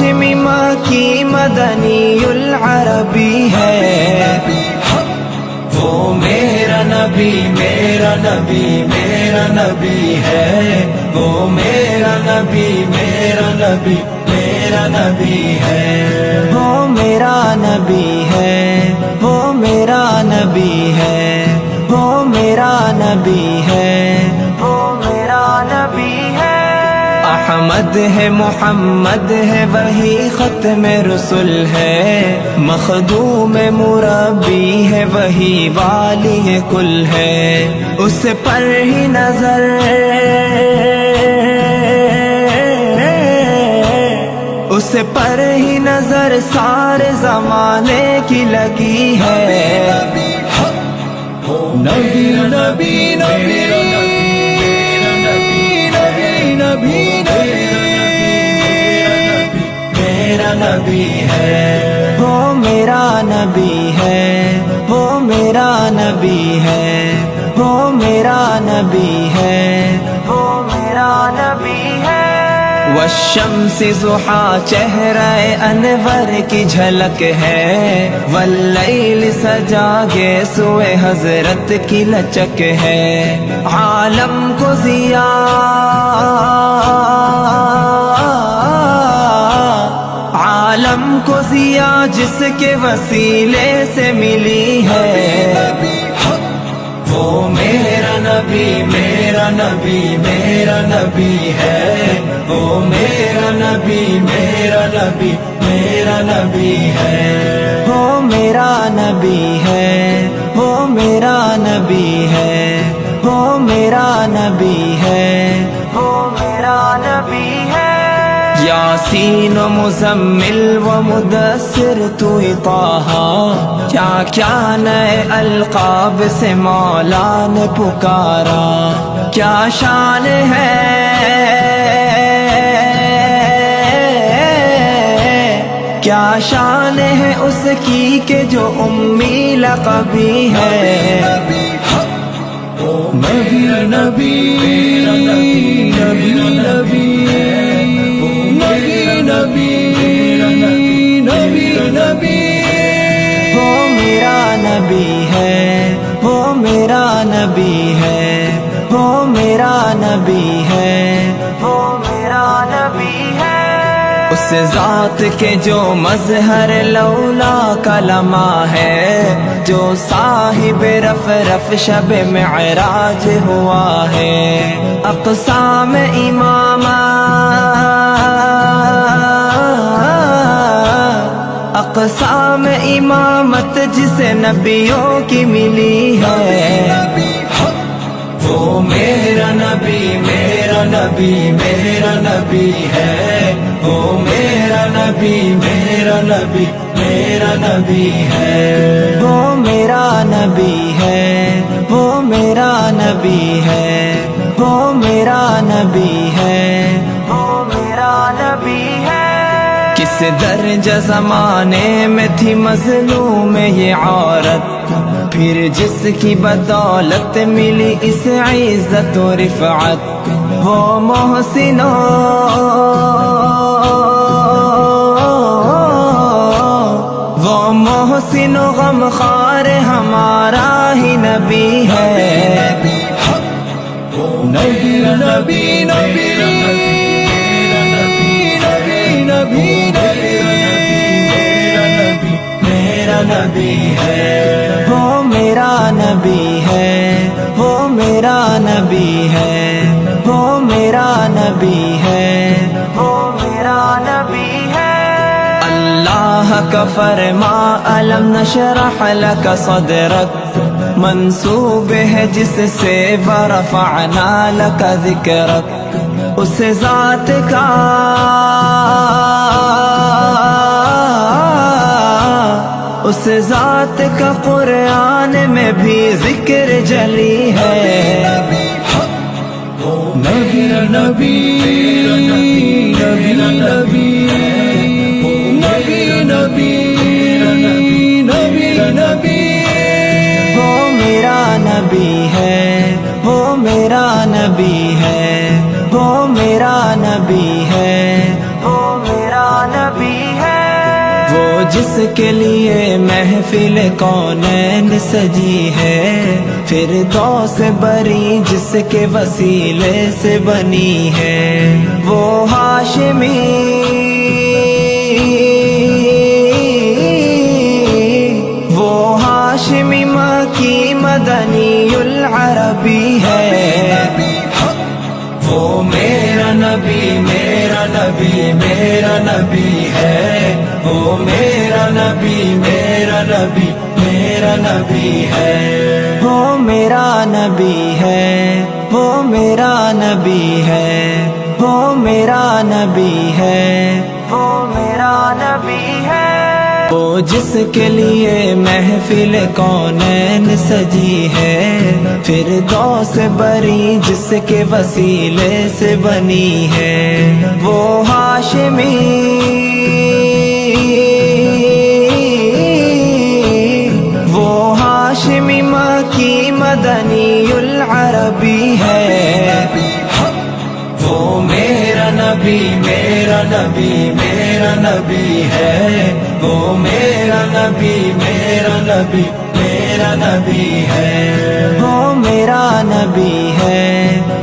ہاشمی مکی مدنی العربی ہے، وہ میرا نبی میرا نبی میرا نبی ہے، وہ میرا نبی میرا نبی میرا نبی ہے، وہ میرا نبی ہے، وہ میرا نبی ہے، وہ میرا نبی ہے، وہ میرا نبی ہے۔ احمد ہے محمد ہے وہی ختم رسول ہے، مخدوم مربی ہے وہی والی کل ہے، اس پر ہی نظر اس پر ہی نظر سارے زمانے کی لگی ہے، نبی نبی نبی نبی میرا نبی ہے، وہ میرا نبی ہے، وہ میرا نبی ہے، وہ میرا نبی ہے، وہ میرا نبی ہے۔ والشمس ضحا چہرہ انور کی جھلک ہے، واللیل سجا گے سوئے حضرت کی لچک ہے، عالم کو ضیا جس کے وسیلے سے ملی ہے، وہ میرا نبی میرا نبی میرا نبی ہے، وہ میرا نبی میرا نبی میرا نبی ہے، وہ میرا نبی ہے، وہ میرا نبی ہے، وہ میرا نبی ہے، وہ میرا نبی ہے۔ یاسین و مزمل و مدثر تو طٰہٰ، کیا کیا نئے القاب سے مولا نے پکارا، کیا شان ہے کیا شان ہے اس کی کہ جو امی لقبی ہے، نبی نبی نبی نبی نبی نبی نبی، وہ میرا نبی ہے، وہ میرا نبی ہے، وہ میرا نبی ہے، وہ میرا نبی ہے۔ اس ذات کے جو مظہر لولا کا لمحہ ہے، جو صاحب رف رف شب معراج ہوا ہے، اقسام اقسام امامت جسے نبیوں کی ملی ہے، وہ میرا نبی میرا نبی میرا نبی ہے، وہ میرا نبی میرا نبی میرا نبی ہے، وہ میرا نبی ہے، وہ میرا نبی ہے، وہ میرا نبی ہے، وہ میرا نبی ہے۔ کس درجہ زمانے میں تھی مظلوم یہ عورت، پھر جس کی بدولت ملی اس عزت و رفعت، وہ محسن و غمخوار ہمارا ہی نبی ہے، نبی نبی نبی میرا نبی ہے، وہ میرا نبی ہے، وہ میرا نبی ہے، وہ میرا نبی ہے، وہ میرا نبی ہے۔ اللہ کا فرما الم نشرح لک صدرک منسوب ہے جس سے ورفعنا لک ذکرک، اس ذات کا اس ذات کا قرآن میں بھی ذکر جلی ہے، نبی نبی نبی نبی نبی نبی نبی، وہ میرا نبی ہے، وہ میرا نبی ہے، وہ میرا نبی ہے، وہ میرا نبی جس کے لیے محفل کونین سجی ہے، فردوس بری جس کے وسیلے سے بنی ہے، وہ ہاشمی مکی مدنی العربی ہے، وہ میرا نبی میرا نبی میرا نبی ہے، وہ میرا نبی میرا نبی میرا نبی ہے، وہ میرا نبی ہے، وہ میرا نبی ہے، وہ میرا نبی ہے، وہ میرا نبی ہے، وہ جس کے لیے محفل کونین سجی ہے، فردوس بری جس کے وسیلے سے بنی ہے، وہ ہاشمی مکی مدنی العربی ہے، وہ میرا نبی میرا نبی میرا نبی ہے، وہ میرا نبی میرا نبی میرا نبی ہے، وہ میرا نبی ہے،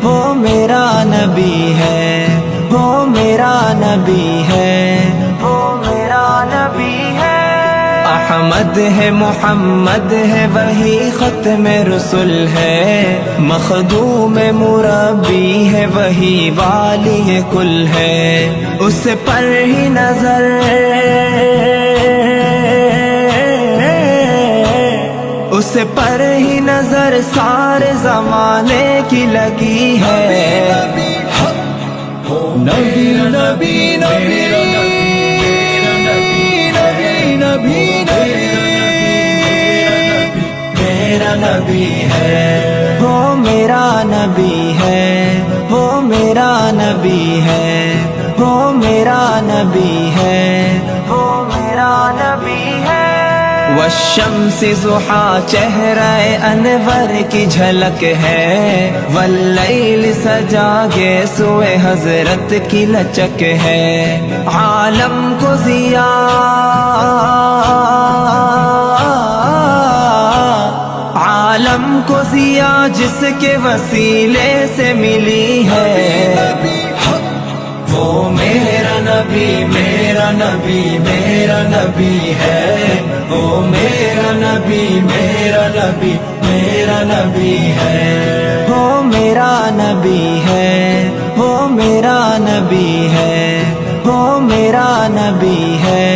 وہ میرا نبی ہے، وہ میرا نبی ہے، وہ میرا نبی ہے، احمد ہے محمد ہے وہی ختم رسول ہے، مخدوم مربی ہے وہی والی کل ہے، اس پر ہی نظر اس پر ہی نظر سارے زمانے کی لگی ہے، نبی نبی نبی میرا نبی ہے، وہ میرا نبی ہے، وہ میرا نبی ہے، وہ میرا نبی ہے، وہ میرا نبی ہے، والشمس ضحا چہرہ انور کی جھلک ہے، واللیل سجا کے سوئے حضرت کی لچک ہے، عالم کو ضیا جس کے وسیلے سے ملی ہے، وہ میرا نبی میرا نبی میرا نبی ہے، وہ میرا نبی میرا نبی میرا نبی ہے، وہ میرا نبی ہے، وہ میرا نبی ہے، وہ میرا نبی ہے،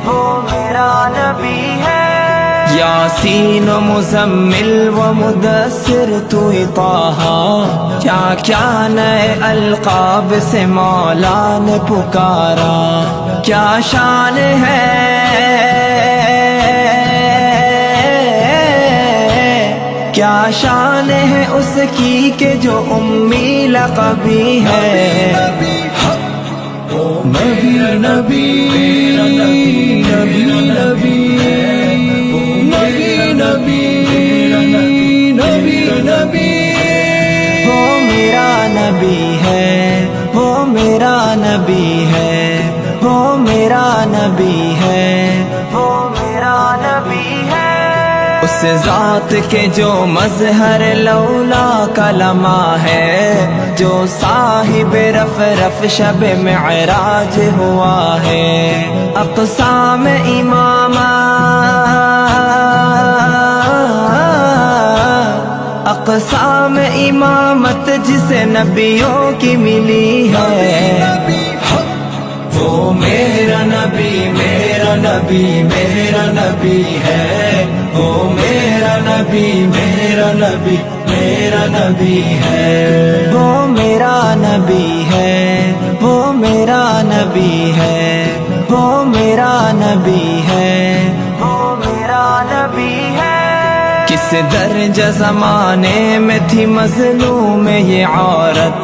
وہ میرا نبی ہے، یاسین و مزمل و مدثر تو طٰہٰ، کیا کیا نئے القاب سے مولا نے پکارا، کیا شان ہے کیا شان ہے اس کی کہ جو امی لقبی ہے، نبی نبی نبی نبی نبی نبی نبی نبی، وہ میرا نبی ہے، وہ میرا نبی ہے، وہ میرا نبی ہے، وہ میرا نبی ہے، اس ذات کے جو مظہر لولا کلمہ ہے، جو صاحب رف رف شب معراج ہوا ہے، اقسام امامت جسے نبیوں کی ملی ہے، وہ میرا نبی میرا نبی میرا نبی ہے، وہ میرا نبی میرا نبی میرا نبی ہے، وہ میرا نبی ہے، وہ میرا نبی ہے، وہ میرا نبی ہے، وہ میرا نبی ہے، کس درجہ زمانے میں تھی مظلوم یہ عورت،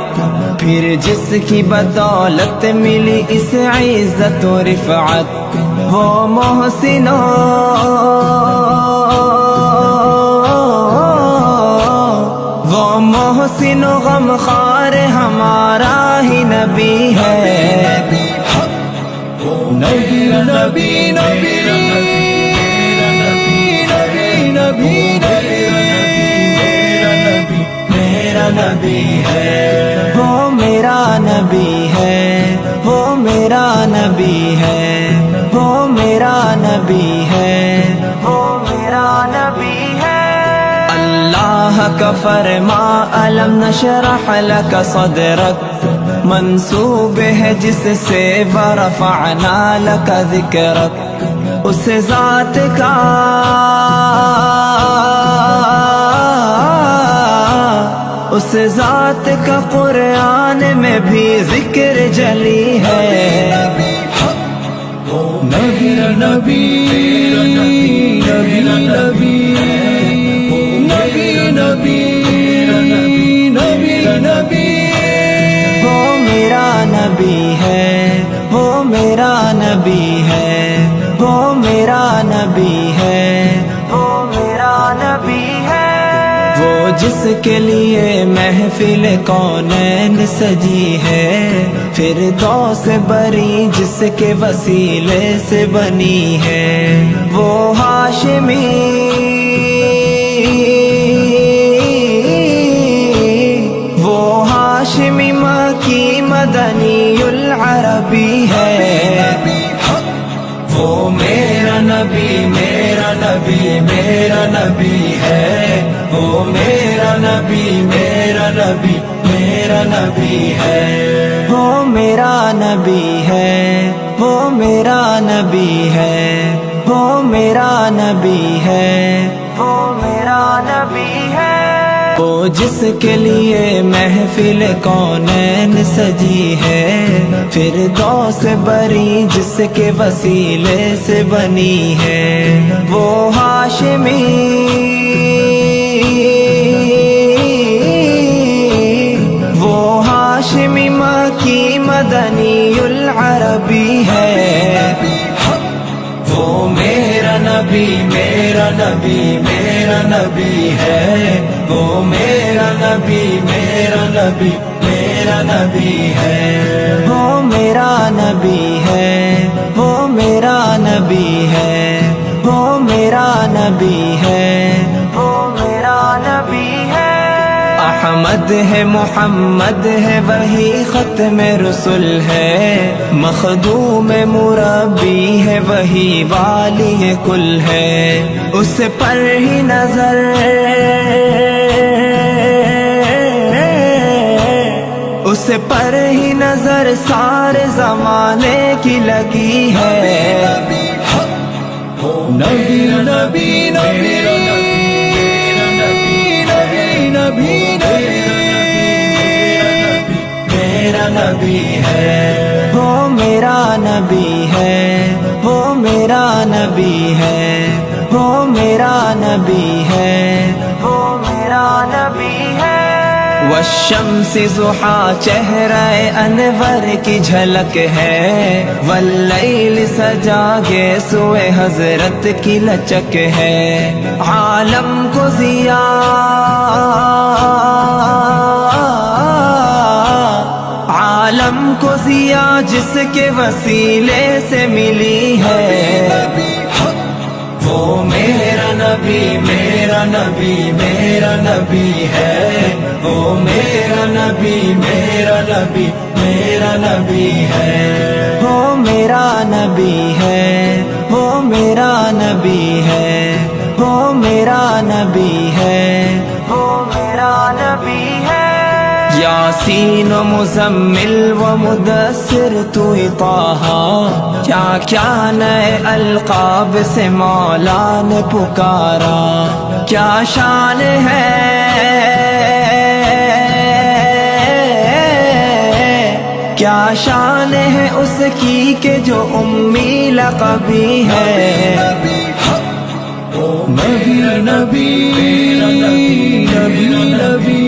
پھر جس کی بدولت ملی اس عزت و رفعت، وہ محسن و غمخوار ہمارا ہی نبی ہے، نبی نبی نبی نبی ہے، وہ میرا نبی ہے، وہ میرا نبی ہے، وہ میرا نبی ہے۔ اللہ کا فرما الم نشرح لک صدرک منسوب ہے جس سے ورفعنا لک ذکرک، اس ذات کا اس ذات کا قرآن میں بھی ذکر جلی ہے۔ نبی نبی نبی نبی نبی نبی نبی نبی، وہ میرا نبی ہے، وہ میرا نبی ہے، وہ میرا نبی ہے، وہ میرا نبی ہے۔ وہ جس کے لیے محفل کونین سجی ہے، فردوس بری جس کے وسیلے سے بنی ہے، وہ ہاشمی مکی مدنی العربی ہے۔ وہ میرا نبی میرا نبی میرا نبی ہے، وہ میرا نبی میرا نبی میرا نبی ہے، وہ میرا نبی ہے، وہ میرا نبی ہے، وہ میرا نبی ہے، وہ میرا نبی ہے۔ وہ جس کے لیے محفل کونین سجی ہے، فردوس بری جس کے وسیلے سے بنی ہے، وہ ہاشمی مکی مدنی العربی ہے۔ وہ میرا نبی میرا نبی میرا نبی ہے، وہ میرا نبی میرا نبی میرا نبی ہے، وہ میرا نبی ہے، وہ میرا نبی ہے، وہ میرا نبی ہے، وہ میرا نبی ہے۔ احمد ہے محمد ہے وہی ختم رسول ہے، مخدوم مربی ہے وہی والی کل ہے، اس پر ہی نظر اس پر ہی نظر سارے زمانے کی لگی ہے۔ نبی نبی نبی نبی میرا نبی ہے، وہ میرا نبی ہے، وہ میرا نبی ہے، وہ میرا نبی ہے، وہ میرا نبی ہے۔ والشمس ضحا چہرہ انور کی جھلک ہے، واللیل سجا کے سوئے حضرت کی لچک ہے، عالم کو ضیا جس کے وسیلے سے ملی ہے، وہ میرا نبی میرا نبی میرا نبی ہے، وہ میرا نبی میرا نبی میرا نبی ہے، وہ میرا نبی ہے، وہ میرا نبی ہے، وہ میرا نبی ہے، وہ میرا نبی ہے۔ یاسین و مزمل و مدثر تو طٰہٰ، کیا کیا نئے القاب سے مولا نے پکارا، کیا شان ہے کیا شان ہے اس کی کہ جو امی لقبی ہے۔ نبی نبی نبی نبی نبی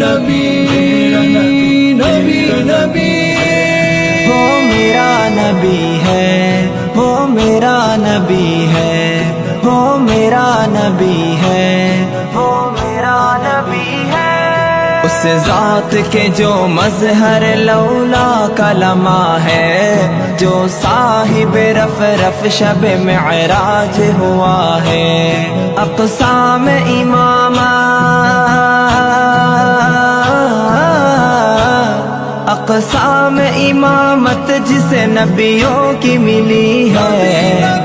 نبی نبی نبی، وہ میرا نبی ہے، وہ میرا نبی ہے، وہ میرا نبی ہے، وہ میرا نبی ہے۔ اس ذات کے جو مظہر لولا کا لمحہ ہے، جو صاحب رف رف شب معراج ہوا ہے، اقصی، اقصا میں امامت جسے نبیوں کی ملی ہے،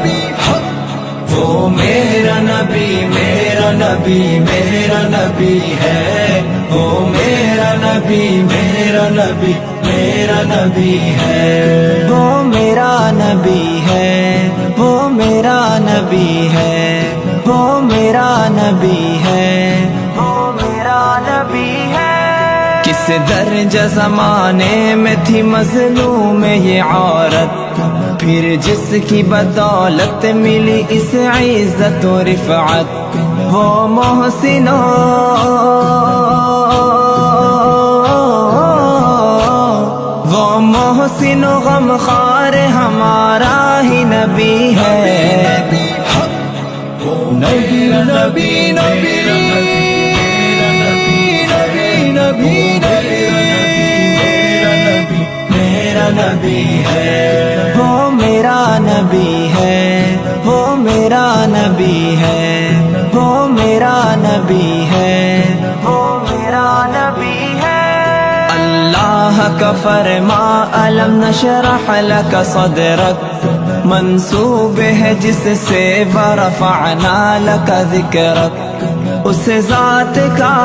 وہ میرا نبی میرا نبی میرا نبی ہے، وہ میرا نبی میرا نبی میرا نبی ہے، وہ میرا نبی ہے، وہ میرا نبی ہے، وہ میرا نبی ہے، وہ میرا نبی ہے۔ کس درجہ زمانے میں تھی مظلوم یہ عورت، پھر جس کی بدولت ملی اس عزت و رفعت، وہ محسنوں محسن و غمخوار ہمارا ہی نبی ہے، نبی نبی نبی نبی میرا نبی ہے، وہ میرا نبی ہے، وہ میرا نبی ہے، وہ میرا نبی ہے، وہ میرا نبی ہے۔ اللہ کا فرما الم نشرح لک صدرک منسوب ہے جس سے ورفعنا لک ذکرک، اس ذات کا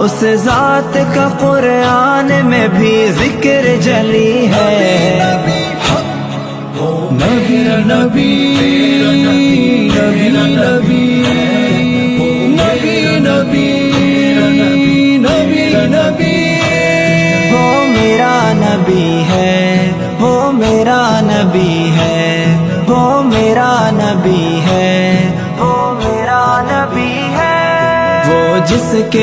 اس ذات کا قرآن میں بھی ذکر جلی ہے، نبی نبی نبی نبی نبی نبی نبی، وہ میرا نبی ہے، وہ میرا نبی ہے، وہ میرا نبی ہے، وہ میرا نبی ہے، وہ جس کے